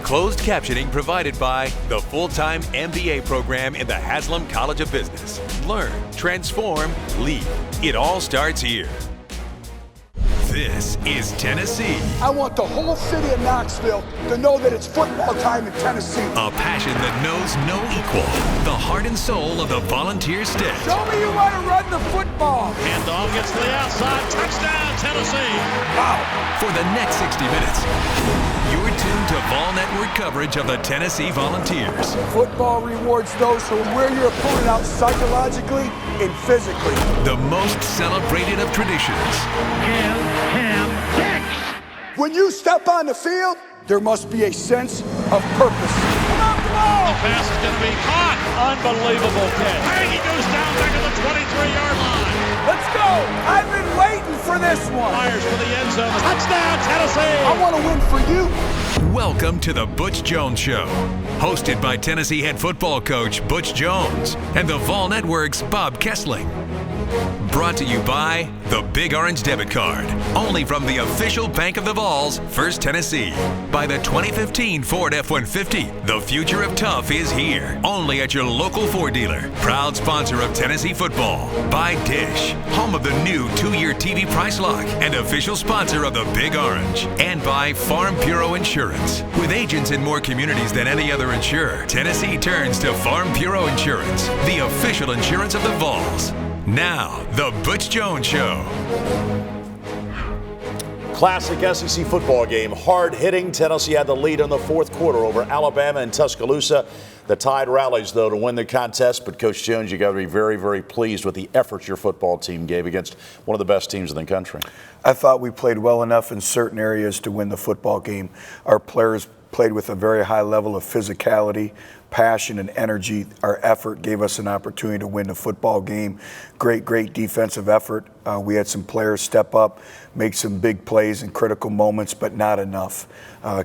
Closed captioning provided by the full-time MBA program in the Haslam College of Business. Learn, transform, lead. It all starts here. This is Tennessee. I want the whole city of Knoxville to know that it's football time in Tennessee. A passion that knows no equal. The heart and soul of the Volunteer State. Show me you want to run the football. Handoff gets to the outside. Touchdown, Tennessee. Wow. For the next 60 minutes, you're tuned to Vol Network coverage of the Tennessee Volunteers. Football rewards those who wear your opponent out psychologically and physically. The most celebrated of traditions. When you step on the field, there must be a sense of purpose. Come on, come on! The pass is going to be caught. Unbelievable catch. Bang, he goes down back at the 23-yard line. Let's go! I've been waiting for this one. Fires for the end zone. Touchdown, Tennessee! I want to win for you. Welcome to the Butch Jones Show, hosted by Tennessee head football coach Butch Jones and the Vol Network's Bob Kessling. Brought to you by the Big Orange Debit Card, only from the official bank of the Vols, First Tennessee. By the 2015 Ford F-150, the future of tough is here, only at your local Ford dealer. Proud sponsor of Tennessee football. By Dish, home of the new 2-year TV price lock and official sponsor of the Big Orange. And by Farm Bureau Insurance. With agents in more communities than any other insurer, Tennessee turns to Farm Bureau Insurance, the official insurance of the Vols. Now, the Butch Jones Show. Classic SEC football game. Hard-hitting. Tennessee had the lead in the fourth quarter over Alabama and Tuscaloosa. The Tide rallies, though, to win the contest. But, Coach Jones, you got to be very, very pleased with the effort your football team gave against one of the best teams in the country. I thought we played well enough in certain areas to win the football game. Our players played with a very high level of physicality, passion, and energy. Our effort gave us an opportunity to win the football game. Great defensive effort. We had some players step up, make some big plays in critical moments, but not enough.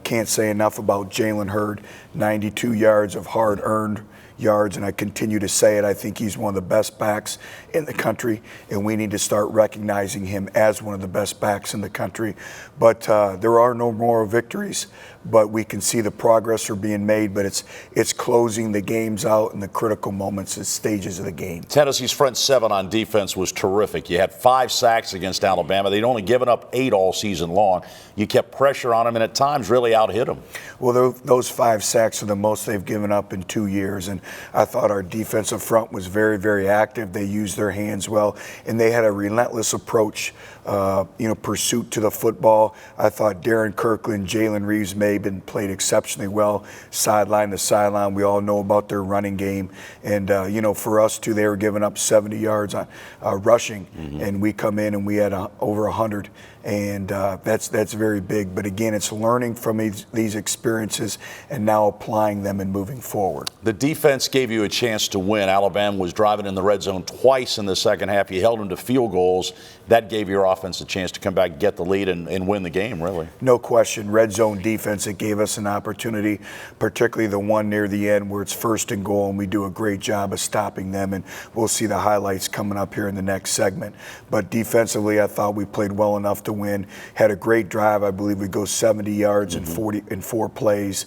Can't say enough about Jalen Hurd, 92 yards of hard-earned yards, and I continue to say it. I think he's one of the best backs in the country, and we need to start recognizing him as one of the best backs in the country. But there are no more victories, but we can see the progress are being made, but it's closing the games out in the critical moments and stages of the game. Tennessee's front seven on defense was terrific. You had 5 sacks against Alabama. They'd only given up 8 all season long. You kept pressure on them and at times really out-hit them. Well, those 5 sacks are the most they've given up in 2 years, and I thought our defensive front was very, very active. They used their hands well, and they had a relentless approach, pursuit to the football. I thought Darren Kirkland, Jalen Reeves-Maben played exceptionally well, sideline to sideline. We all know about their running game, and for us too, they were giving up 70 yards on rushing, and we come in and we had over 100. And that's very big. But again, it's learning from these experiences and now applying them and moving forward. The defense gave you a chance to win. Alabama was driving in the red zone twice in the second half. You held them to field goals. That gave your offense a chance to come back, get the lead, and win the game, really. No question. Red zone defense, it gave us an opportunity, particularly the one near the end where it's 1st and goal, and we do a great job of stopping them. And we'll see the highlights coming up here in the next segment. But defensively, I thought we played well enough to win. Had a great drive. I believe we go 70 yards in 4 plays.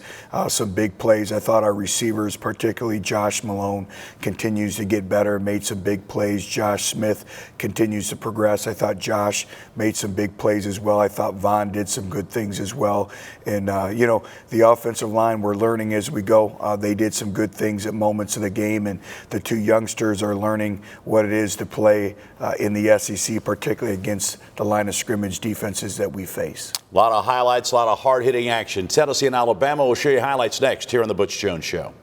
Some big plays. I thought our receivers, particularly Josh Malone, continues to get better, made some big plays. Josh Smith continues to progress. I thought Josh made some big plays as well. I thought Vaughn did some good things as well. And, the offensive line, we're learning as we go. They did some good things at moments of the game, and the 2 youngsters are learning what it is to play in the SEC, particularly against the line of scrimmage defenses that we face. A lot of highlights, a lot of hard-hitting action. Tennessee and Alabama will show you highlights next here on the Butch Jones Show.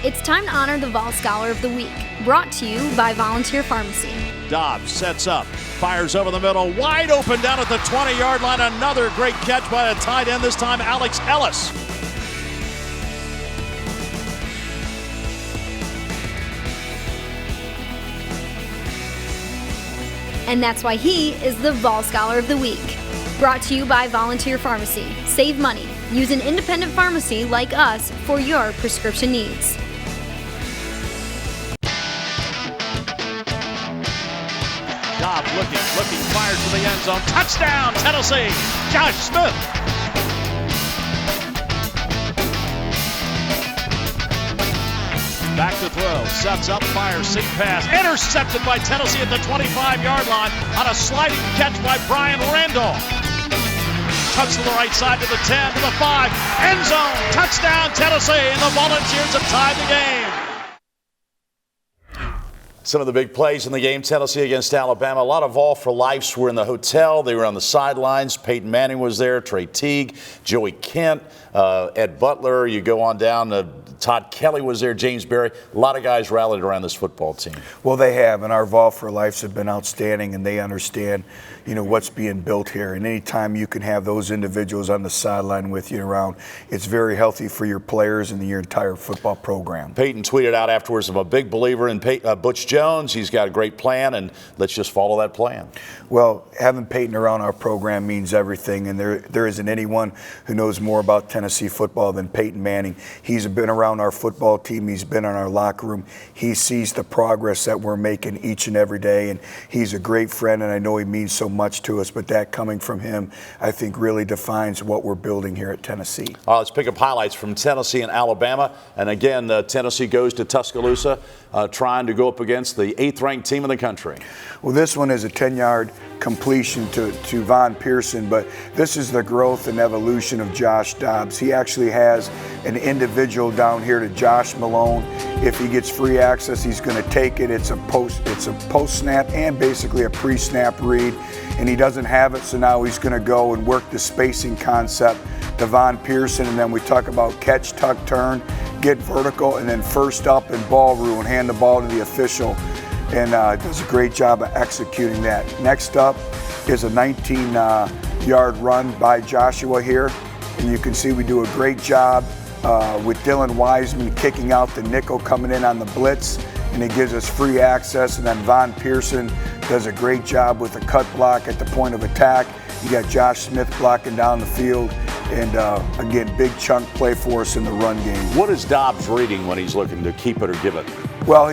It's time to honor the Vol Scholar of the Week, brought to you by Volunteer Pharmacy. Dobbs sets up, fires over the middle, wide open down at the 20-yard line. Another great catch by a tight end, this time Alex Ellis. And that's why he is the Vol Scholar of the Week. Brought to you by Volunteer Pharmacy. Save money. Use an independent pharmacy like us for your prescription needs. Dobbs looking, fires to the end zone. Touchdown, Tennessee! Josh Smith. Back to throw. Sets up, fires, sink pass. Intercepted by Tennessee at the 25-yard line on a sliding catch by Brian Randolph. Cuts to the right side to the 10, to the 5. End zone. Touchdown, Tennessee. And the Volunteers have tied the game. Some of the big plays in the game, Tennessee against Alabama. A lot of All for Lifes were in the hotel. They were on the sidelines. Peyton Manning was there, Trey Teague, Joey Kent, Ed Butler. You go on down to Todd Kelly was there, James Berry. A lot of guys rallied around this football team. Well, they have, and our Vol for Lives have been outstanding, and they understand, what's being built here. And anytime you can have those individuals on the sideline with you around, it's very healthy for your players and your entire football program. Peyton tweeted out afterwards, I'm a big believer in Butch Jones. He's got a great plan, and let's just follow that plan. Well, having Peyton around our program means everything, and there isn't anyone who knows more about Tennessee football than Peyton Manning. He's been around our football team. He's been in our locker room. He sees the progress that we're making each and every day, and he's a great friend, and I know he means so much to us, but that coming from him, I think, really defines what we're building here at Tennessee. Let's pick up highlights from Tennessee and Alabama. And again, Tennessee goes to Tuscaloosa trying to go up against the 8th-ranked team in the country. Well, this one is a 10-yard completion to Von Pearson, but this is the growth and evolution of Josh Dobbs. He actually has an individual down here to Josh Malone. If he gets free access, he's going to take it. It's a post snap and basically a pre-snap read, and he doesn't have it, so now he's going to go and work the spacing concept to Von Pearson, and then we talk about catch, tuck, turn, get vertical, and then first up and ball rule and hand the ball to the official. And does a great job of executing that. Next up is a 19-yard run by Joshua here. And you can see we do a great job with Dylan Wiseman kicking out the nickel, coming in on the blitz, and it gives us free access. And then Von Pearson does a great job with a cut block at the point of attack. You got Josh Smith blocking down the field. And again, big chunk play for us in the run game. What is Dobbs reading when he's looking to keep it or give it? Well,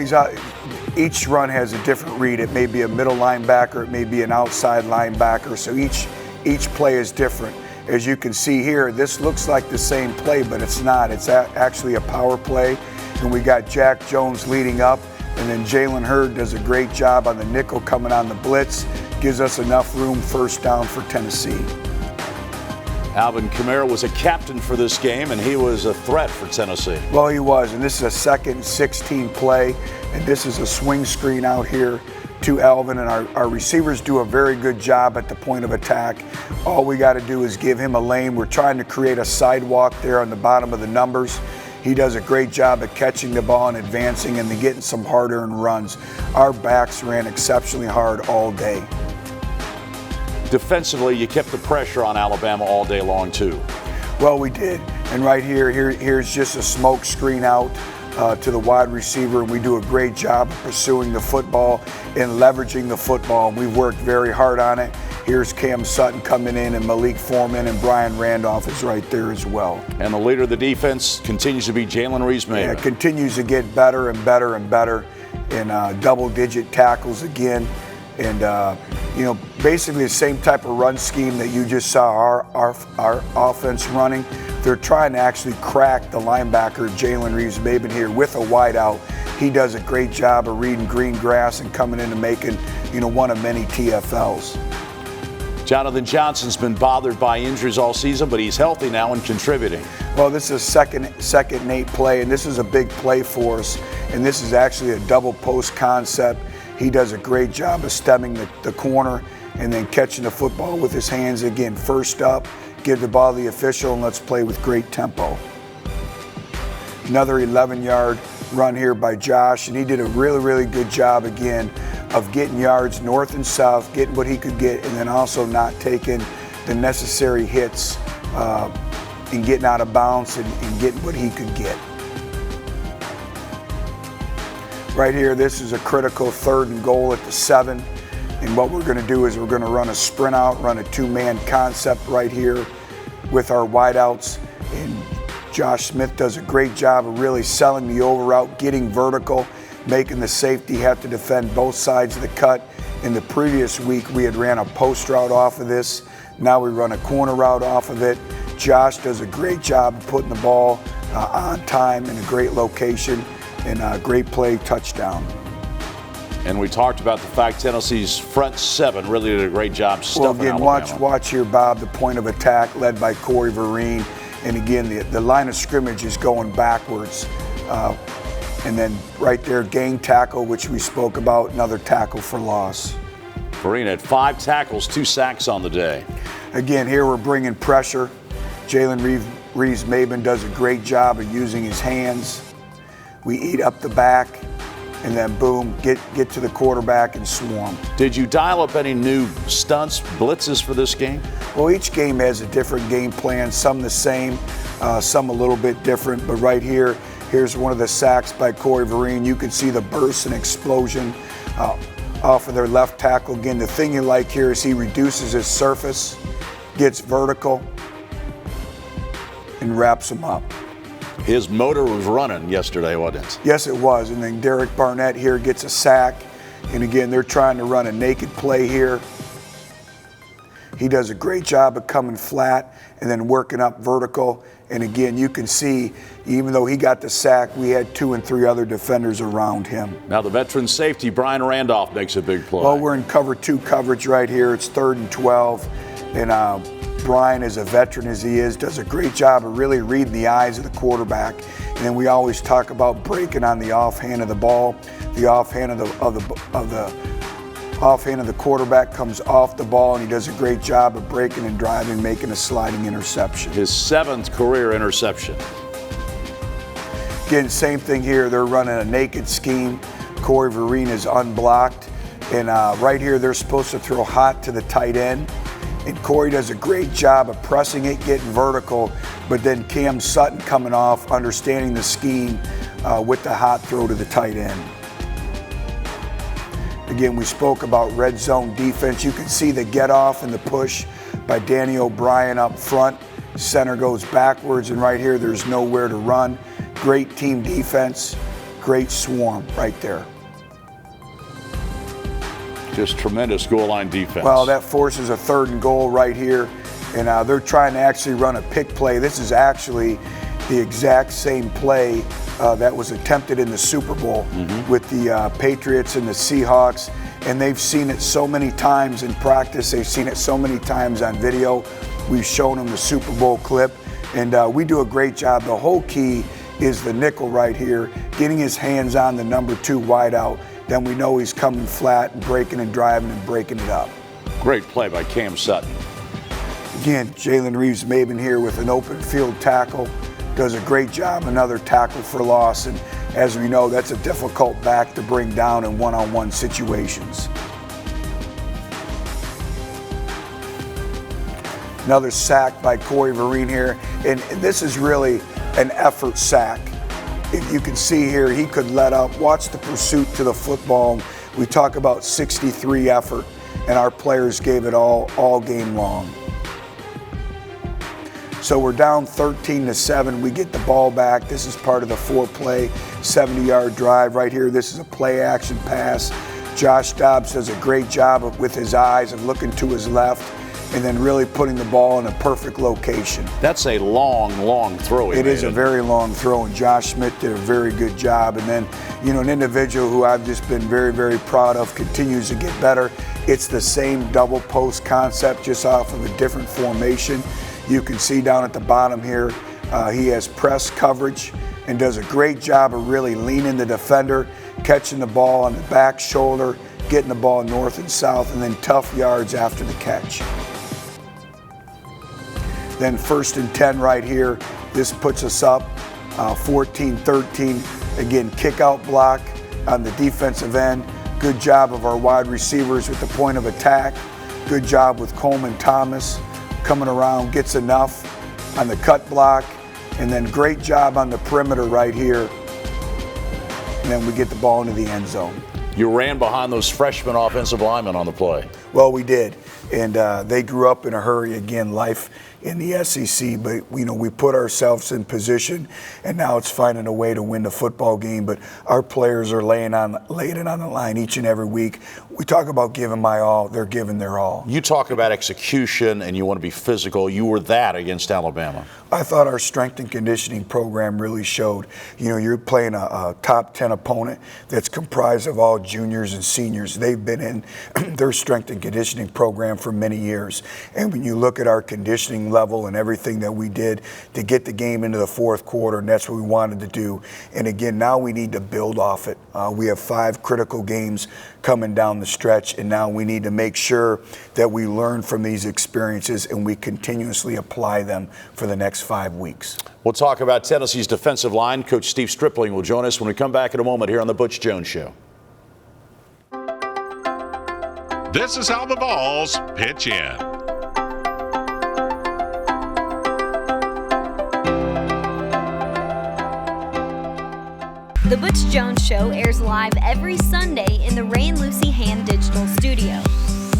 each run has a different read. It may be a middle linebacker, it may be an outside linebacker, so each play is different. As you can see here, this looks like the same play, but it's not. It's actually a power play, and we got Jack Jones leading up, and then Jalen Hurd does a great job on the nickel coming on the blitz, gives us enough room first down for Tennessee. Alvin Kamara was a captain for this game, and he was a threat for Tennessee. Well, he was, and this is a second 16 play, and this is a swing screen out here to Alvin, and our receivers do a very good job at the point of attack. All we got to do is give him a lane. We're trying to create a sidewalk there on the bottom of the numbers. He does a great job at catching the ball and advancing and then getting some hard-earned runs. Our backs ran exceptionally hard all day. Defensively, you kept the pressure on Alabama all day long, too. Well, we did. And right here's just a smoke screen out to the wide receiver, and we do a great job of pursuing the football and leveraging the football, and we've worked very hard on it. Here's Cam Sutton coming in, and Malik Foreman, and Brian Randolph is right there as well. And the leader of the defense continues to be Jalen Reese-Maybin. Yeah, it continues to get better and better and better in double-digit tackles again. And, basically the same type of run scheme that you just saw our offense running. They're trying to actually crack the linebacker, Jalen Reeves-Maybin here with a wideout. He does a great job of reading green grass and coming in and making, one of many TFLs. Jonathan Johnson's been bothered by injuries all season, but he's healthy now and contributing. Well, this is a second Nate play, and this is a big play for us. And this is actually a double post concept. He does a great job of stemming the corner and then catching the football with his hands. Again, first up, give the ball to the official, and let's play with great tempo. Another 11-yard run here by Josh, and he did a really, really good job again of getting yards north and south, getting what he could get, and then also not taking the necessary hits and getting out of bounds and getting what he could get. Right here, this is a critical 3rd and goal at the 7. And what we're going to do is we're going to run a sprint out, run a 2-man concept right here with our wideouts. And Josh Smith does a great job of really selling the over route, getting vertical, making the safety have to defend both sides of the cut. In the previous week, we had ran a post route off of this. Now we run a corner route off of it. Josh does a great job of putting the ball on time in a great location. and great play, touchdown. And we talked about the fact Tennessee's front seven really did a great job stuffing again, Alabama. watch here, Bob, the point of attack led by Corey Vereen. And again, the line of scrimmage is going backwards. And then right there, gang tackle, which we spoke about, another tackle for loss. Vereen had 5 tackles, 2 sacks on the day. Again, here we're bringing pressure. Jalen Reeves-Maben does a great job of using his hands. We eat up the back, and then boom, get to the quarterback and swarm. Did you dial up any new stunts, blitzes for this game? Well, each game has a different game plan, some the same, some a little bit different, but right here, here's one of the sacks by Corey Vereen. You can see the burst and explosion off of their left tackle. Again, the thing you like here is he reduces his surface, gets vertical, and wraps him up. His motor was running yesterday, wasn't it? Yes, it was. And then Derek Barnett here gets a sack. And again, they're trying to run a naked play here. He does a great job of coming flat and then working up vertical. And again, you can see, even though he got the sack, we had 2 and 3 other defenders around him. Now the veteran safety, Brian Randolph, makes a big play. Well, we're in cover 2 coverage right here. It's 3rd and 12. And Brian, as a veteran as he is, does a great job of really reading the eyes of the quarterback. And then we always talk about breaking on the offhand of the ball. The offhand of the offhand of the quarterback comes off the ball, and he does a great job of breaking and driving, making a sliding interception. His 7th career interception. Again, same thing here. They're running a naked scheme. Corey Vereen is unblocked. And right here, they're supposed to throw hot to the tight end. And Corey does a great job of pressing it, getting vertical, but then Cam Sutton coming off, understanding the scheme with the hot throw to the tight end. Again, we spoke about red zone defense. You can see the get off and the push by Danny O'Brien up front. Center goes backwards, and right here, there's nowhere to run. Great team defense, great swarm right there. Just tremendous goal line defense. Well, that forces a 3rd and goal right here, and they're trying to actually run a pick play. This is actually the exact same play that was attempted in the Super Bowl with the Patriots and the Seahawks, and they've seen it so many times in practice. They've seen it so many times on video. We've shown them the Super Bowl clip, and we do a great job. The whole key is the nickel right here, getting his hands on the number 2 wideout. Then we know he's coming flat and breaking and driving and breaking it up. Great play by Cam Sutton. Again, Jalen Reeves-Maben here with an open field tackle. Does a great job, another tackle for loss. And as we know, that's a difficult back to bring down in one-on-one situations. Another sack by Corey Vereen here. And this is really an effort sack. If you can see here, he could let up. Watch the pursuit to the football. We talk about 63 effort, and our players gave it all game long. So we're down 13-7. We get the ball back. This is part of the 4-play, 70-yard drive right here. This is a play-action pass. Josh Dobbs does a great job with his eyes of looking to his left and then really putting the ball in a perfect location. That's a long throw. It is a very long throw, and Josh Smith did a very good job. And then, an individual who I've just been very, very proud of, continues to get better. It's the same double post concept, just off of a different formation. You can see down at the bottom here, he has press coverage and does a great job of really leaning the defender, catching the ball on the back shoulder, getting the ball north and south, and then tough yards after the catch. Then 1st and 10 right here. This puts us up 14-13. Again, kick out block on the defensive end. Good job of our wide receivers with the point of attack. Good job with Coleman Thomas coming around, gets enough on the cut block. And then great job on the perimeter right here. And then we get the ball into the end zone. You ran behind those freshman offensive linemen on the play. Well, we did, and they grew up in a hurry. Again, life in the SEC, but we put ourselves in position, and now it's finding a way to win the football game. But our players are laying it on the line each and every week. We talk about giving my all; they're giving their all. You talk about execution, and you want to be physical. You were that against Alabama. I thought our strength and conditioning program really showed. You're playing a top 10 opponent that's comprised of all juniors and seniors. They've been in their strength and conditioning program for many years. And when you look at our conditioning level and everything that we did to get the game into the fourth quarter, and that's what we wanted to do. And again, now we need to build off it. We have 5 critical games coming down the stretch, and now we need to make sure that we learn from these experiences and we continuously apply them for the next 5 weeks. We'll talk about Tennessee's defensive line. Coach Steve Stripling will join us when we come back in a moment here on the Butch Jones Show. This is how the Vols pitch in. The Butch Jones Show airs live every Sunday in the Ray and Lucy Hand Digital Studio.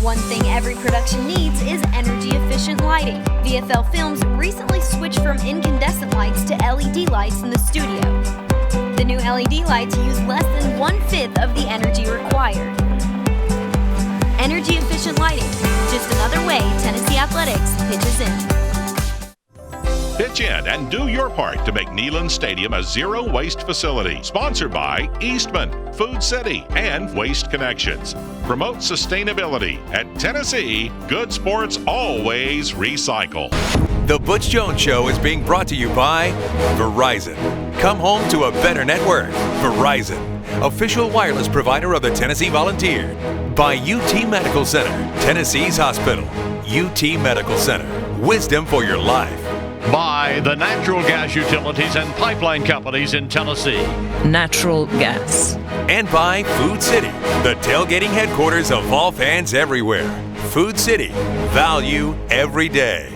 One thing every production needs is energy-efficient lighting. VFL Films recently switched from incandescent lights to LED lights in the studio. The new LED lights use less than 1/5 of the energy required. Energy-efficient lighting, just another way Tennessee Athletics pitches in. Pitch in and do your part to make Neyland Stadium a zero-waste facility. Sponsored by Eastman, Food City, and Waste Connections. Promote sustainability. At Tennessee, good sports always recycle. The Butch Jones Show is being brought to you by Verizon. Come home to a better network. Verizon, official wireless provider of the Tennessee Volunteer. By UT Medical Center, Tennessee's hospital. UT Medical Center, wisdom for your life. By the natural gas utilities and pipeline companies in Tennessee. Natural gas. And by Food City, the tailgating headquarters of Vol fans everywhere. Food City, value every day.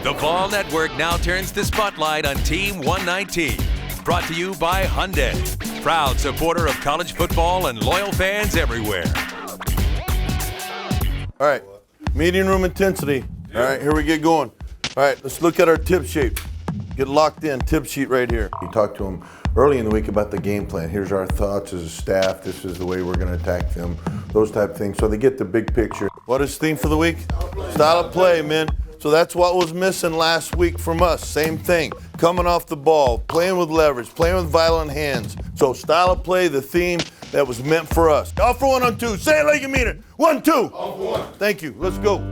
The Vol Network now turns the spotlight on Team 119. Brought to you by Hyundai, proud supporter of college football and loyal fans everywhere. All right, meeting room intensity. All right, here we get going. All right, let's look at our tip sheet. Get locked in, tip sheet right here. You talked to them early in the week about the game plan. Here's our thoughts as a staff. This is the way we're going to attack them. Those type of things. So they get the big picture. What is theme for the week? Style of play, man. So that's what was missing last week from us. Same thing. Coming off the ball, playing with leverage, playing with violent hands. So style of play, the theme that was meant for us. All for 1 on 2. Say it like you mean it. 1, 2. All for 1. Thank you. Let's go.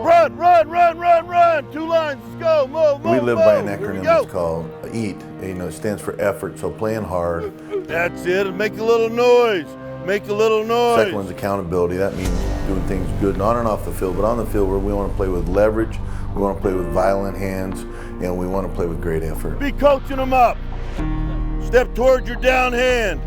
Run, run, run, run, run. 2 lines. Let's go. Move, move, We live by an move. Here we acronym go. that's called EAT. It stands for effort. So playing hard. That's it. Make a little noise. Make a little noise. Second one's accountability. That means doing things good on and off the field. But on the field, where we want to play with leverage, we want to play with violent hands, and we want to play with great effort. Be coaching them up. Step towards your down hand.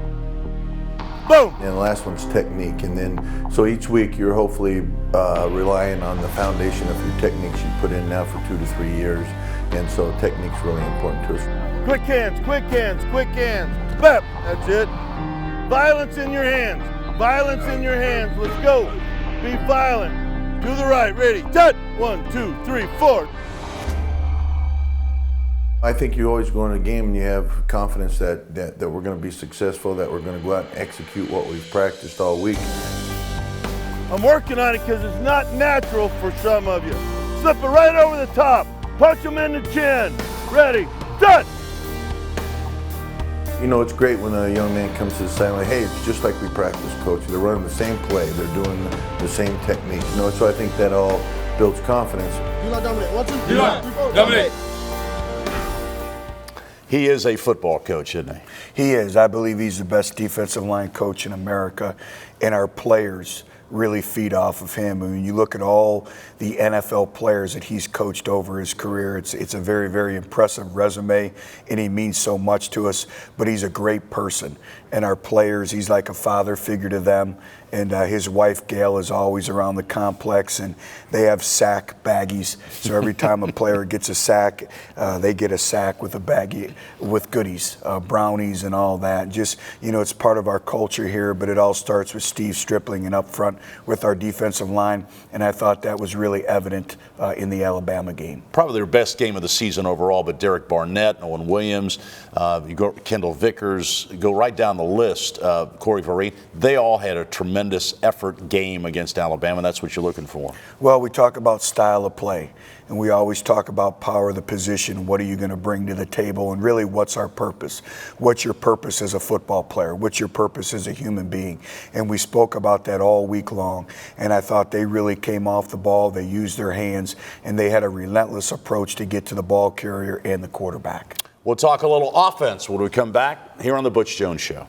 Boom. And the last one's technique. And then, so each week you're hopefully relying on the foundation of your techniques you put in now for 2 to 3 years. And so technique's really important to us. Quick hands, quick hands, quick hands. Step. That's it. Violence in your hands. Violence in your hands. Let's go. Be violent. To the right. Ready. Set. 1, 2, 3, 4. I think you always go into a game and you have confidence that we're going to be successful, that we're going to go out and execute what we've practiced all week. I'm working on it because it's not natural for some of you. Slip it right over the top. Punch them in the chin. Ready. Set. You know, it's great when a young man comes to the side like, hey, it's just like we practice, coach. They're running the same play. They're doing the same technique. You know, so I think that all builds confidence. Do not dominate. 1, 2, 3, Do not 4, 5. dominate. He is a football coach, isn't he? He is. I believe he's the best defensive line coach in America, and our players really feed off of him. I mean, you look at all the NFL players that he's coached over his career, it's a very, very impressive resume, and he means so much to us, but he's a great person. And our players, he's like a father figure to them. And his wife, Gail, is always around the complex, and they have sack baggies. So every time a player gets a sack, they get a sack with a baggie with goodies, brownies and all that. Just, you know, it's part of our culture here, but it all starts with Steve Stripling and up front with our defensive line. And I thought that was really evident in the Alabama game. Probably their best game of the season overall, but Derek Barnett, Owen Williams, you go Kendall Vickers, go right down the list, Corey Vereen, they all had a tremendous effort game against Alabama. That's what you're looking for. Well, we talk about style of play, and we always talk about power of the position. What are you going to bring to the table? And really, what's our purpose? What's your purpose as a football player? What's your purpose as a human being? And we spoke about that all week long. And I thought they really came off the ball. They used their hands, and they had a relentless approach to get to the ball carrier and the quarterback. We'll talk a little offense when we come back here on the Butch Jones Show.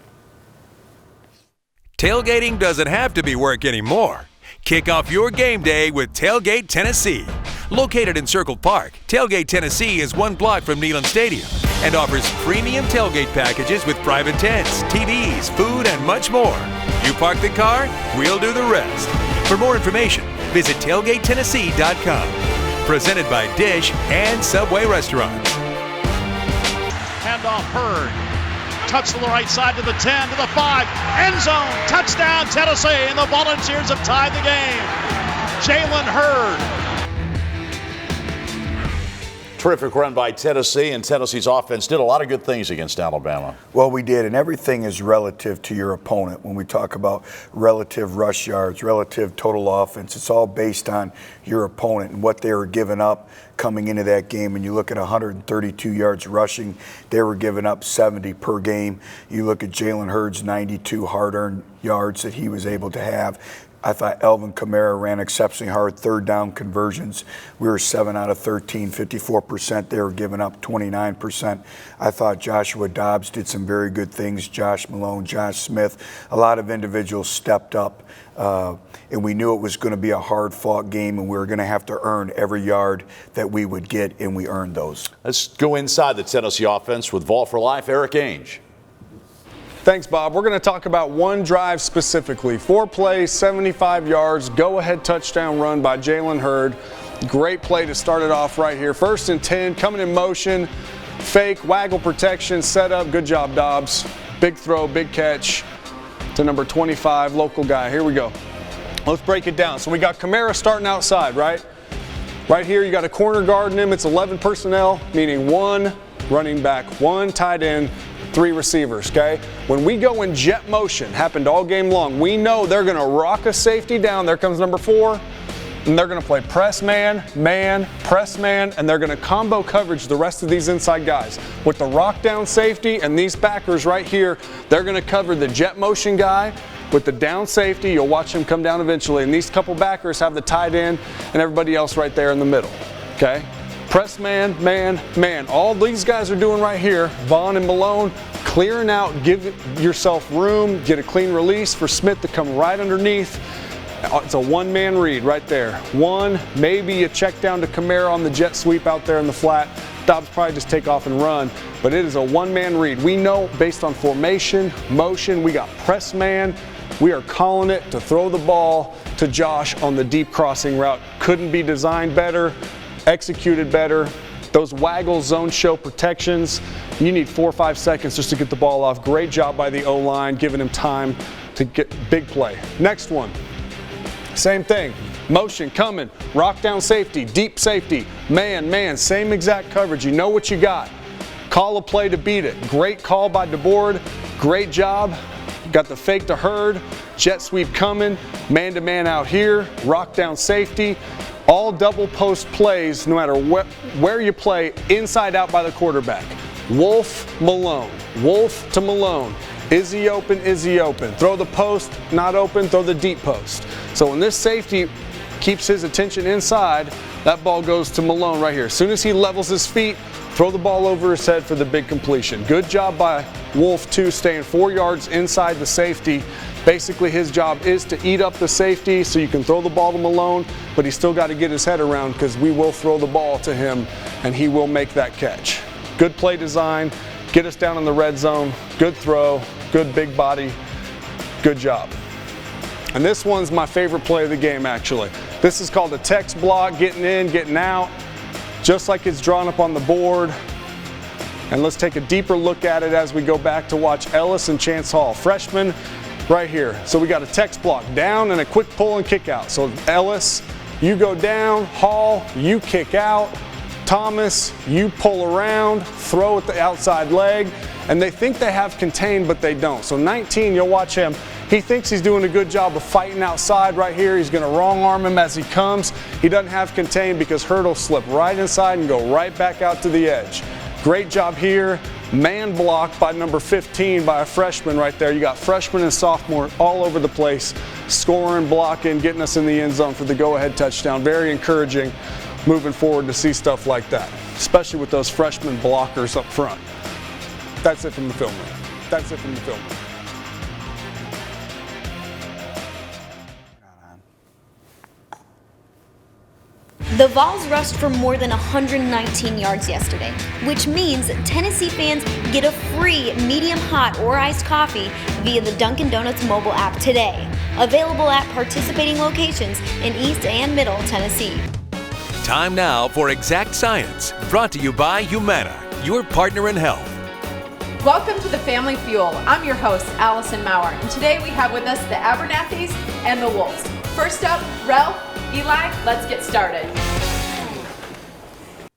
Tailgating doesn't have to be work anymore. Kick off your game day with Tailgate Tennessee. Located in Circle Park, Tailgate Tennessee is 1 block from Neyland Stadium and offers premium tailgate packages with private tents, TVs, food, and much more. You park the car, we'll do the rest. For more information, visit tailgatetennessee.com. Presented by Dish and Subway Restaurants. Handoff Hurd. Cuts to the right side to the 10, to the 5. End zone. Touchdown, Tennessee. And the Volunteers have tied the game. Jalen Hurd. Terrific run by Tennessee, and Tennessee's offense did a lot of good things against Alabama. Well, we did, and everything is relative to your opponent. When we talk about relative rush yards, relative total offense, it's all based on your opponent and what they were giving up coming into that game. And you look at 132 yards rushing, they were giving up 70 per game. You look at Jalen Hurd's 92 hard-earned yards that he was able to have. I thought Alvin Kamara ran exceptionally hard, third down conversions. We were 7 out of 13, 54%. They were giving up 29%. I thought Joshua Dobbs did some very good things. Josh Malone, Josh Smith, a lot of individuals stepped up. And we knew it was going to be a hard-fought game, and we were going to have to earn every yard that we would get, and we earned those. Let's go inside the Tennessee offense with Vol for Life, Eric Ainge. Thanks, Bob. We're going to talk about one drive specifically. 4 plays, 75 yards, go-ahead touchdown run by Jalen Hurd. Great play to start it off right here. 1st and 10, coming in motion, fake, waggle protection, set up. Good job, Dobbs. Big throw, big catch to number 25, local guy. Here we go. Let's break it down. So we got Kamara starting outside, right? Right here, you got a corner guarding him. It's 11 personnel, meaning 1 running back, 1 tight end, 3 receivers, okay? When we go in jet motion, happened all game long, we know they're going to rock a safety down. There comes number 4, and they're going to play press man, man, press man, and they're going to combo coverage the rest of these inside guys. With the rock down safety and these backers right here, they're going to cover the jet motion guy with the down safety. You'll watch him come down eventually, and these couple backers have the tight end and everybody else right there in the middle, okay? Press man, man, man. All these guys are doing right here, Vaughn and Malone, clearing out, give yourself room, get a clean release for Smith to come right underneath. It's a one-man read right there. 1, maybe a check down to Kamara on the jet sweep out there in the flat. Dobbs probably just take off and run, but it is a one-man read. We know based on formation, motion, we got press man. We are calling it to throw the ball to Josh on the deep crossing route. Couldn't be designed better. Executed better. Those waggle zone show protections, you need 4 or 5 seconds just to get the ball off. Great job by the O-line, giving him time to get big play. Next one, same thing. Motion coming, rock down safety, deep safety, man, man, same exact coverage. You know what you got. Call a play to beat it. Great call by DeBoard. Great job. Got the fake to Hurd, jet sweep coming, man-to-man out here, rock down safety. All double post plays, no matter where you play, inside out by the quarterback. Wolf, Malone, Wolf to Malone. Is he open? Is he open? Throw the post, not open, throw the deep post. So when this safety keeps his attention inside, that ball goes to Malone right here. As soon as he levels his feet, throw the ball over his head for the big completion. Good job by Wolf, too, staying 4 yards inside the safety. Basically, his job is to eat up the safety so you can throw the ball to Malone, but he's still got to get his head around because we will throw the ball to him and he will make that catch. Good play design, get us down in the red zone, good throw, good big body, good job. And this one's my favorite play of the game, actually. This is called a text block, getting in, getting out, just like it's drawn up on the board. And let's take a deeper look at it as we go back to watch Ellis and Chance Hall, freshmen right here. So we got a text block down and a quick pull and kick out. So Ellis, you go down, Hall, you kick out, Thomas, you pull around, throw at the outside leg, and they think they have contained, but they don't. So 19, you'll watch him. He thinks he's doing a good job of fighting outside right here. He's going to wrong arm him as he comes. He doesn't have contained because Hurd will slip right inside and go right back out to the edge. Great job here. Man blocked by number 15 by a freshman right there. You got freshmen and sophomore all over the place, scoring, blocking, getting us in the end zone for the go-ahead touchdown. Very encouraging moving forward to see stuff like that, especially with those freshman blockers up front. That's it from the film room. That's it from the film room. The Vols rushed for more than 119 yards yesterday, which means Tennessee fans get a free medium hot or iced coffee via the Dunkin' Donuts mobile app today. Available at participating locations in East and Middle Tennessee. Time now for Exact Science, brought to you by Humana, your partner in health. Welcome to the Family Fuel. I'm your host, Allison Maurer, and today we have with us the Abernathy's and the Wolves. First up, Ralph, Eli, let's get started.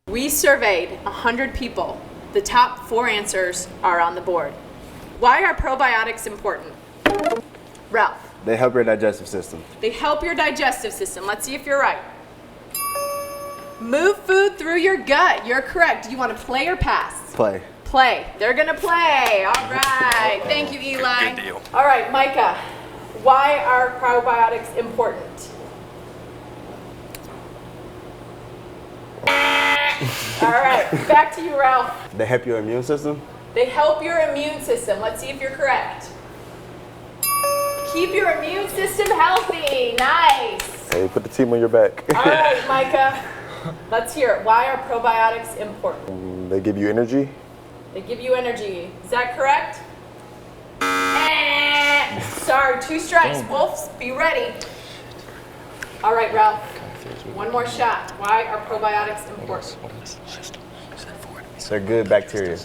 We surveyed 100 people. The top 4 answers are on the board. Why are probiotics important? Ralph. They help your digestive system. They help your digestive system. Let's see if you're right. Move food through your gut. You're correct. Do you want to play or pass? Play. Play. They're going to play. All right. Thank you, Eli. Good deal. All right, Micah. Why are probiotics important? All right, back to you, Ralph. They help your immune system. They help your immune system. Let's see if you're correct. Keep your immune system healthy. Nice. Hey, put the team on your back. All right, Micah. Let's hear it. Why are probiotics important? They give you energy. They give you energy. Is that correct? Sorry, 2 strikes. Wolves, be ready. All right, Ralph. One more shot. Why are probiotics important? They're good bacteria.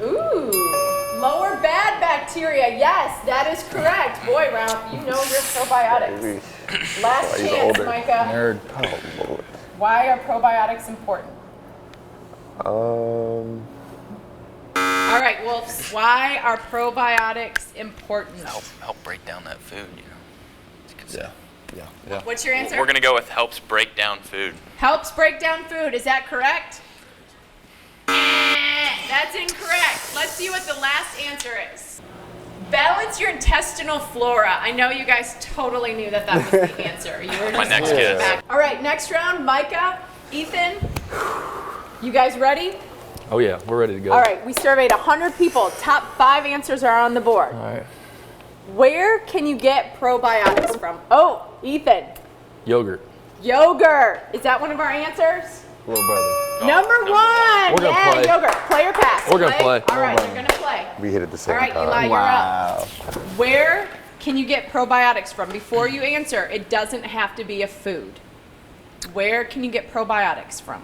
Ooh, lower bad bacteria. Yes, that is correct. Boy, Ralph, you know your probiotics. Last chance, Micah. Nerd. Oh, Lord. Why are probiotics important? All right, Wolves. Why are probiotics important? Help break down that food, you know. Yeah. What's your answer? We're gonna go with helps break down food. Helps break down food. Is that correct? That's incorrect. Let's see what the last answer is. Balance your intestinal flora. I know you guys totally knew that was the answer. You were My next kids. All right, next round, Micah, Ethan. You guys ready? Oh yeah, we're ready to go. All right, we surveyed 100 people. Top 5 answers are on the board. All right. Where can you get probiotics from? Oh, Ethan. Yogurt. Yogurt. Is that one of our answers? Little brother. Number 1. We're gonna play. Yogurt. Play or pass? We're gonna play. All right, they're gonna play. We hit it the same All right, time. Eli, you're Wow. up. Where can you get probiotics from? Before you answer, it doesn't have to be a food. Where can you get probiotics from?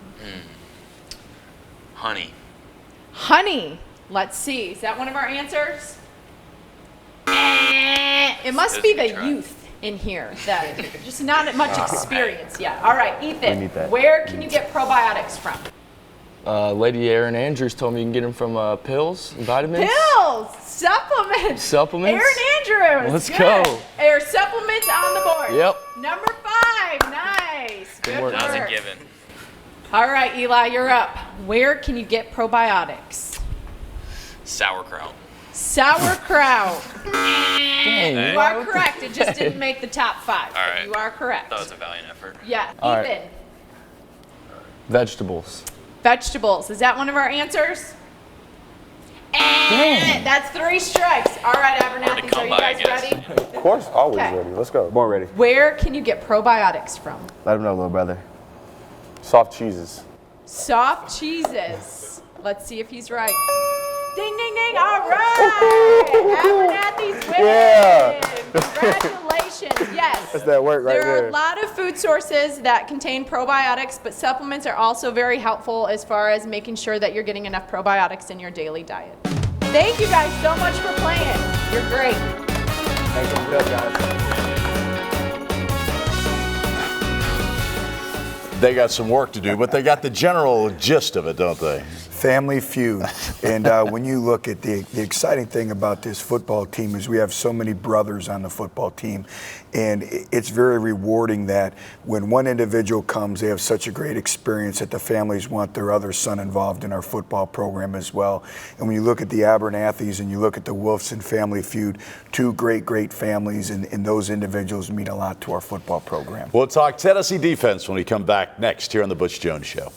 Honey. Honey. Let's see. Is that one of our answers? It must be the youth in here that just not much experience yet. All right, We need Ethan. that. Where can you get probiotics from? Lady Erin Andrews told me you can get them from pills, vitamins. Pills, supplements. Supplements? Erin Andrews. Let's Good. go. Air supplements on the board. Yep. Number 5. Nice. Good work. That was a given. All right, Eli, you're up. Where can you get probiotics? Sauerkraut. Sauerkraut. Dang. You are correct. It just didn't make the top 5. All right. You are correct. That was a valiant effort. Yeah. All Ethan. right. Vegetables. Vegetables. Is that one of our answers? That's 3 strikes. All right, Abernathy's, are you guys ready? Of course, always Okay. ready. Let's go. Born ready. Where can you get probiotics from? Let him know, little brother. Soft cheeses. Soft cheeses. Let's see if he's right. Ding, ding, ding. All right. Abernathy's win. Yeah. Congratulations. Yes. That's that work right There are there. a lot of food sources that contain probiotics, but supplements are also very helpful as far as making sure that you're getting enough probiotics in your daily diet. Thank you guys so much for playing. You're great. Thanks for the guys. They got some work to do, but they got the general gist of it, don't they? Family Feud. And when you look at the exciting thing about this football team is we have so many brothers on the football team. And it's very rewarding that when one individual comes, they have such a great experience that the families want their other son involved in our football program as well. And when you look at the Abernathys and you look at the Wolfson Family Feud, 2 great families, and those individuals mean a lot to our football program. We'll talk Tennessee defense when we come back next here on the Butch Jones Show.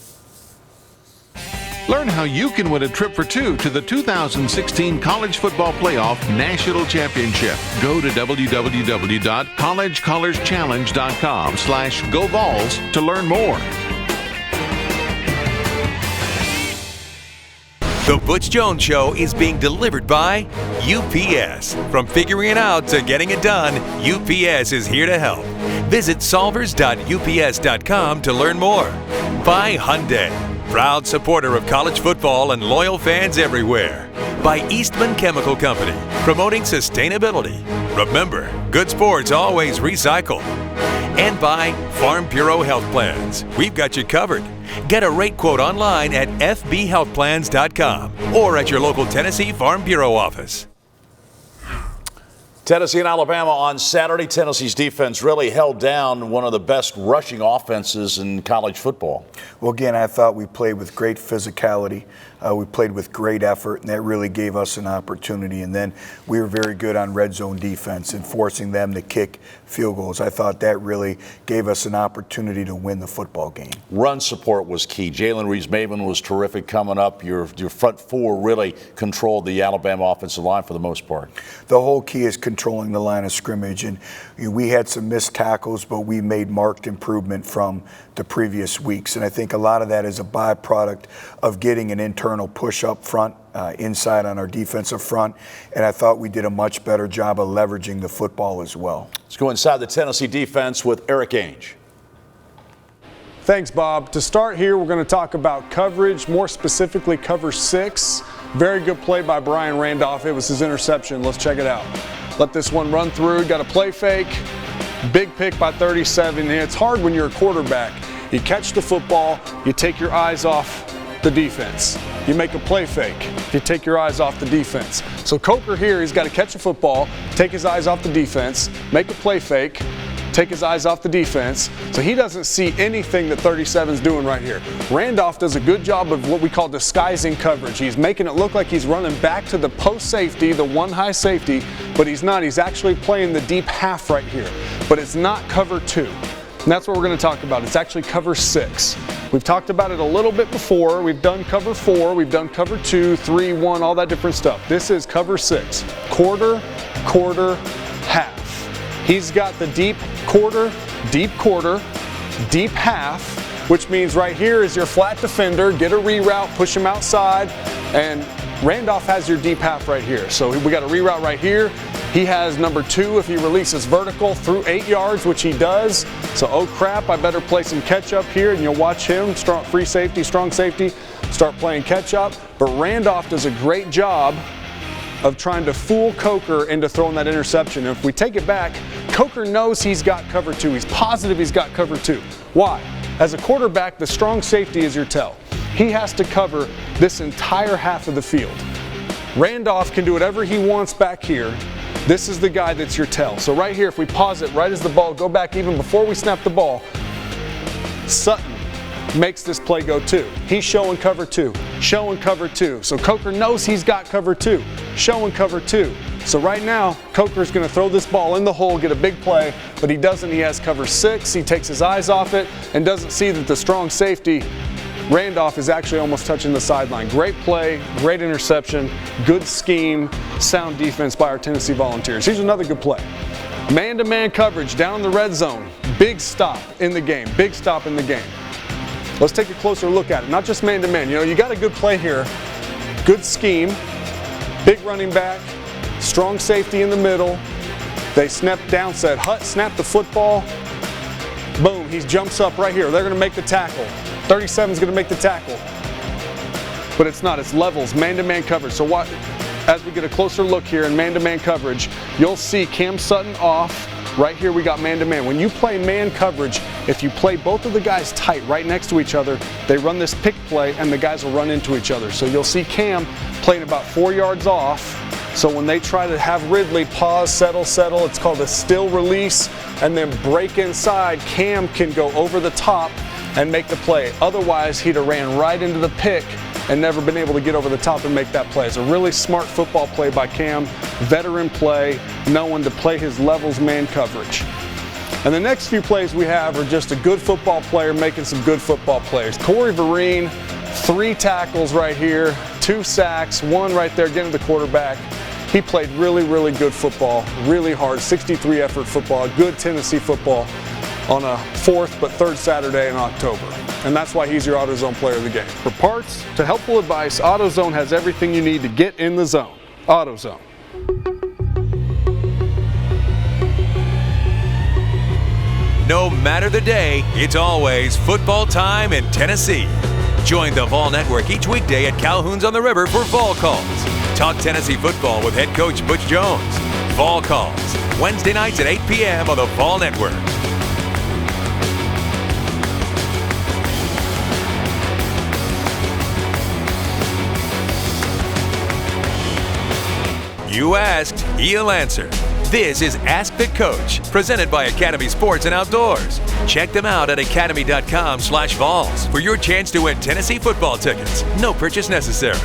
Learn how you can win a trip for 2 to the 2016 College Football Playoff National Championship. Go to www.collegecolorschallenge.com/GoVols to learn more. The Butch Jones Show is being delivered by UPS. From figuring it out to getting it done, UPS is here to help. Visit solvers.ups.com to learn more. By Hyundai, proud supporter of college football and loyal fans everywhere. By Eastman Chemical Company, promoting sustainability. Remember, good sports always recycle. And by Farm Bureau Health Plans. We've got you covered. Get a rate quote online at fbhealthplans.com or at your local Tennessee Farm Bureau office. Tennessee and Alabama on Saturday. Tennessee's defense really held down one of the best rushing offenses in college football. Well, again, I thought we played with great physicality. We played with great effort, and that really gave us an opportunity. And then we were very good on red zone defense and forcing them to kick field goals. I thought that really gave us an opportunity to win the football game. Run support was key. Jalen Reeves-Maven was terrific coming up. Your front 4 really controlled the Alabama offensive line for the most part. The whole key is controlling the line of scrimmage. And we had some missed tackles, but we made marked improvement from the previous weeks. And I think a lot of that is a byproduct of getting an internal push up front, inside on our defensive front. And I thought we did a much better job of leveraging the football as well. Let's go inside the Tennessee defense with Eric Ainge. Thanks, Bob. To start here, we're going to talk about coverage, more specifically cover 6. Very good play by Brian Randolph. It was his interception. Let's check it out. Let this one run through. Got a play fake. Big pick by 37. And it's hard when you're a quarterback. You catch the football, you take your eyes off the defense. You make a play fake. You take your eyes off the defense. So Coker here, he's got to catch the football, take his eyes off the defense, make a play fake, take his eyes off the defense. So he doesn't see anything that 37's doing right here. Randolph does a good job of what we call disguising coverage. He's making it look like he's running back to the post safety, the 1 high safety, but he's not. He's actually playing the deep half right here. But it's not cover 2. And that's what we're going to talk about. It's actually cover 6. We've talked about it a little bit before. We've done cover 4, we've done cover 2, 3, 1, all that different stuff. This is cover 6. Quarter, half. He's got the deep quarter, deep half, which means right here is your flat defender. Get a reroute, push him outside, and Randolph has your deep half right here. So we got a reroute right here. He has number 2 if he releases vertical through 8 yards, which he does. So, oh crap, I better play some catch up here, and you'll watch him, strong free safety, strong safety, start playing catch up. But Randolph does a great job of trying to fool Coker into throwing that interception. And if we take it back, Coker knows he's got cover 2. He's positive he's got cover 2. Why? As a quarterback, the strong safety is your tell. He has to cover this entire half of the field. Randolph can do whatever he wants back here. This is the guy that's your tell. So right here, if we pause it right as the ball, go back even before we snap the ball, Sutton makes this play go 2. He's showing cover 2, showing cover 2. So Coker knows he's got cover 2, showing cover 2. So right now, Coker's going to throw this ball in the hole, get a big play, but he doesn't. He has cover 6. He takes his eyes off it and doesn't see that the strong safety, Randolph, is actually almost touching the sideline. Great play, great interception, good scheme, sound defense by our Tennessee Volunteers. Here's another good play. Man-to-man coverage down in the red zone. Big stop in the game, big stop in the game. Let's take a closer look at it. Not just man-to-man. You know, you got a good play here. Good scheme, big running back, strong safety in the middle. They snap down set. Hutt snapped the football. Boom, he jumps up right here. They're going to make the tackle. 37 is going to make the tackle. But it's not. It's levels, man-to-man coverage. So what? As we get a closer look here in man-to-man coverage, you'll see Cam Sutton off. Right here we got man-to-man. When you play man coverage, if you play both of the guys tight right next to each other, they run this pick play and the guys will run into each other. So you'll see Cam playing about 4 yards off. So when they try to have Ridley pause, settle, it's called a still release, and then break inside, Cam can go over the top and make the play. Otherwise, he'd have ran right into the pick and never been able to get over the top and make that play. It's a really smart football play by Cam, veteran play, knowing to play his levels man coverage. And the next few plays we have are just a good football player making some good football plays. Corey Vereen, 3 tackles right here, 2 sacks, 1 right there getting to the quarterback. He played really, really good football, really hard, 63 effort football, good Tennessee football on a 4th but 3rd Saturday in October. And that's why he's your AutoZone player of the game. For parts to helpful advice, AutoZone has everything you need to get in the zone. AutoZone. No matter the day, it's always football time in Tennessee. Join the Vol Network each weekday at Calhoun's on the River for Vol Calls. Talk Tennessee football with head coach Butch Jones. Vol Calls, Wednesday nights at 8 p.m. on the Vol Network. You asked, he'll answer. This is Ask the Coach, presented by Academy Sports and Outdoors. Check them out at academy.com/vols for your chance to win Tennessee football tickets. No purchase necessary.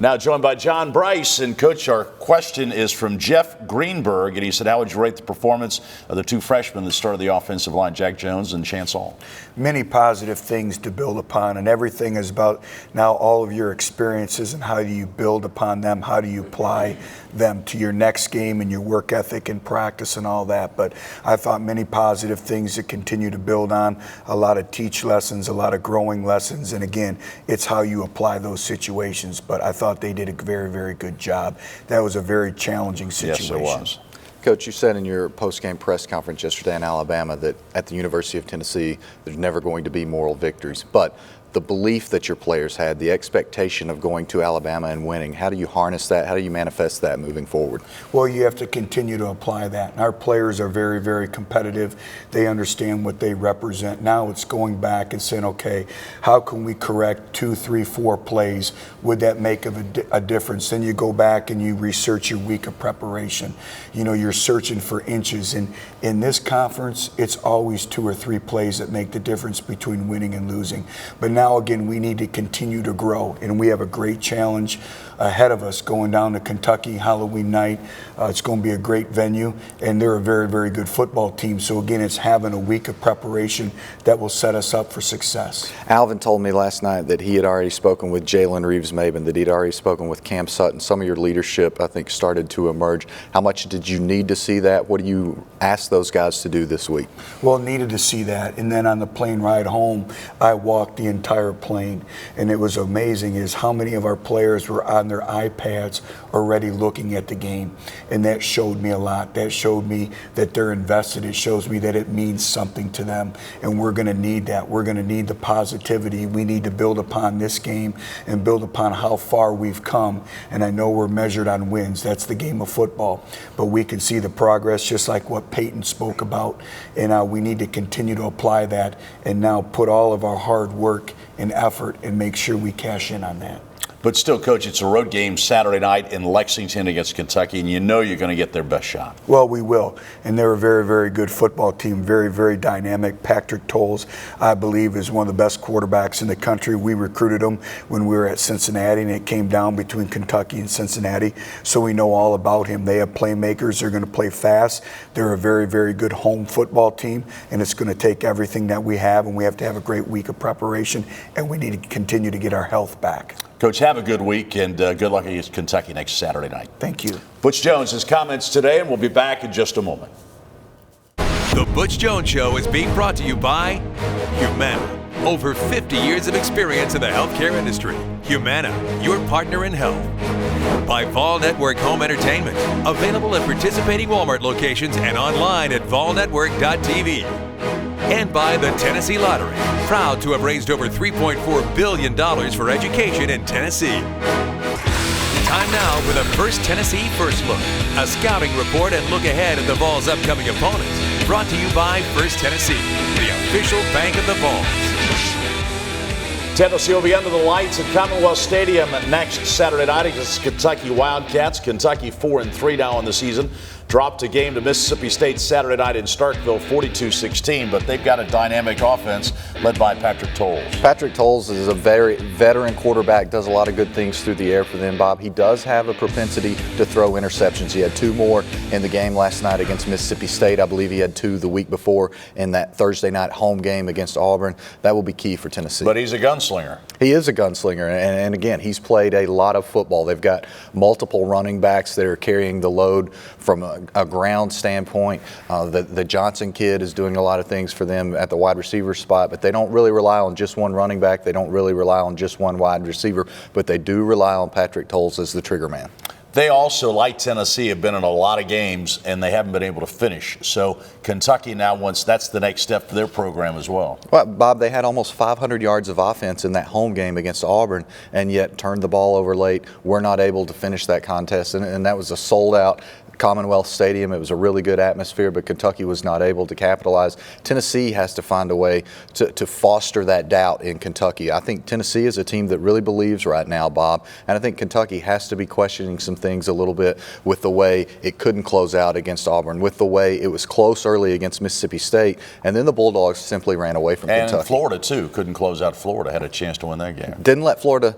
Now joined by John Bryce. And Coach, our question is from Jeff Greenberg. And he said, how would you rate the performance of the 2 freshmen that started the offensive line, Jack Jones and Chance Hall? Many positive things to build upon, and everything is about now all of your experiences and how do you build upon them, how do you apply them to your next game and your work ethic and practice and all that. But I thought many positive things to continue to build on, a lot of teach lessons, a lot of growing lessons, and again, it's how you apply those situations. But I thought they did a very, very good job. That was a very challenging situation. Yes, it was. Coach, you said in your post-game press conference yesterday in Alabama that at the University of Tennessee, there's never going to be moral victories. But the belief that your players had, the expectation of going to Alabama and winning, how do you harness that? How do you manifest that moving forward? Well, you have to continue to apply that. Our players are very, very competitive. They understand what they represent. Now it's going back and saying, okay, how can we correct 2, 3, 4 plays? Would that make a difference? Then you go back and you research your week of preparation. You know, you're searching for inches. And in this conference, it's always 2 or 3 plays that make the difference between winning and losing. But now again, we need to continue to grow, and we have a great challenge ahead of us going down to Kentucky Halloween night. It's going to be a great venue, and they're a very, very good football team. So again, it's having a week of preparation that will set us up for success. Alvin told me last night that he had already spoken with Jalen Reeves-Maben, that he'd already spoken with Cam Sutton. Some of your leadership, I think, started to emerge. How much did you need to see that? What do you ask those guys to do this week? Well, needed to see that. And then on the plane ride home, I walked the entire plane, and it was amazing is how many of our players were on their iPads already looking at the game. And that showed me a lot. That showed me that they're invested. It shows me that it means something to them. And we're going to need that. We're going to need the positivity. We need to build upon this game and build upon how far we've come. And I know we're measured on wins. That's the game of football. But we can see the progress, just like what Peyton spoke about. And we need to continue to apply that and now put all of our hard work and effort and make sure we cash in on that. But still, Coach, it's a road game Saturday night in Lexington against Kentucky, and you know you're going to get their best shot. Well, we will. And they're a very, very good football team, very, very dynamic. Patrick Towles, I believe, is one of the best quarterbacks in the country. We recruited him when we were at Cincinnati, and it came down between Kentucky and Cincinnati. So we know all about him. They have playmakers. They're going to play fast. They're a very, very good home football team, and it's going to take everything that we have, and we have to have a great week of preparation, and we need to continue to get our health back. Coach, have a good week, and good luck against Kentucky next Saturday night. Thank you. Butch Jones, his comments today, and we'll be back in just a moment. The Butch Jones Show is being brought to you by Humana. Over 50 years of experience in the healthcare industry. Humana, your partner in health. By Vol Network Home Entertainment, available at participating Walmart locations and online at volnetwork.tv. And by the Tennessee Lottery, proud to have raised over $3.4 billion for education in Tennessee. Time now for the First Tennessee First Look, a scouting report and look ahead at the Vols' upcoming opponents. Brought to you by First Tennessee, the official bank of the Vols. Tennessee will be under the lights at Commonwealth Stadium next Saturday night against Kentucky Wildcats. Kentucky 4-3 now in the season. Dropped a game to Mississippi State Saturday night in Starkville, 42-16, but they've got a dynamic offense led by Patrick Towles. Patrick Towles is a very veteran quarterback, does a lot of good things through the air for them, Bob. He does have a propensity to throw interceptions. He had 2 more in the game last night against Mississippi State. I believe he had 2 the week before in that Thursday night home game against Auburn. That will be key for Tennessee. But he's a gunslinger. He is a gunslinger, and again, he's played a lot of football. They've got multiple running backs that are carrying the load from a ground standpoint. The Johnson kid is doing a lot of things for them at the wide receiver spot, but they don't really rely on just one running back. They don't really rely on just one wide receiver, but they do rely on Patrick Towles as the trigger man. They also, like Tennessee, have been in a lot of games, and they haven't been able to finish. So Kentucky now wants that's the next step for their program as well. Well, Bob, they had almost 500 yards of offense in that home game against Auburn, and yet turned the ball over late. We're not able to finish that contest, and that was a sold-out Commonwealth Stadium. It was a really good atmosphere, but Kentucky was not able to capitalize. Tennessee has to find a way to foster that doubt in Kentucky. I think Tennessee is a team that really believes right now, Bob, and I think Kentucky has to be questioning some things a little bit with the way it couldn't close out against Auburn, with the way it was close early against Mississippi State, and then the Bulldogs simply ran away from Kentucky. And Florida, too, couldn't close out Florida, had a chance to win that game. Didn't let Florida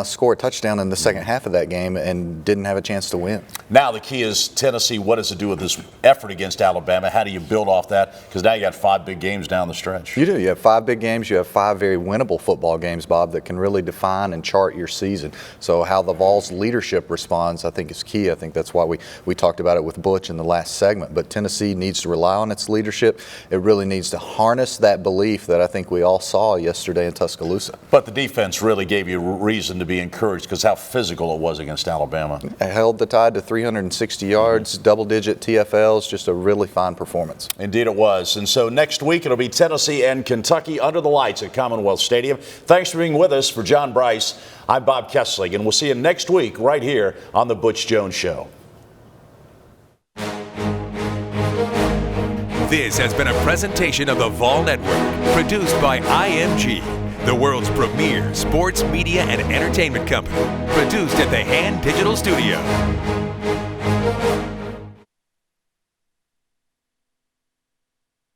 score a touchdown in the second half of that game and didn't have a chance to win. Now the key is Tennessee, what does it do with this effort against Alabama? How do you build off that? Because now you got 5 big games down the stretch. You do. You have 5 big games. You have 5 very winnable football games, Bob, that can really define and chart your season. So how the Vols leadership responds, I think, is key. I think that's why we talked about it with Butch in the last segment. But Tennessee needs to rely on its leadership. It really needs to harness that belief that I think we all saw yesterday in Tuscaloosa. But the defense really gave you reason to be encouraged because how physical it was against Alabama. It held the Tide to 360 yards, double-digit TFLs, just a really fine performance. Indeed it was. And so next week it'll be Tennessee and Kentucky under the lights at Commonwealth Stadium. Thanks for being with us. For John Bryce, I'm Bob Kessling, and we'll see you next week right here on The Butch Jones Show. This has been a presentation of the Vol Network, produced by IMG, the world's premier sports, media, and entertainment company. Produced at the Hand Digital Studio.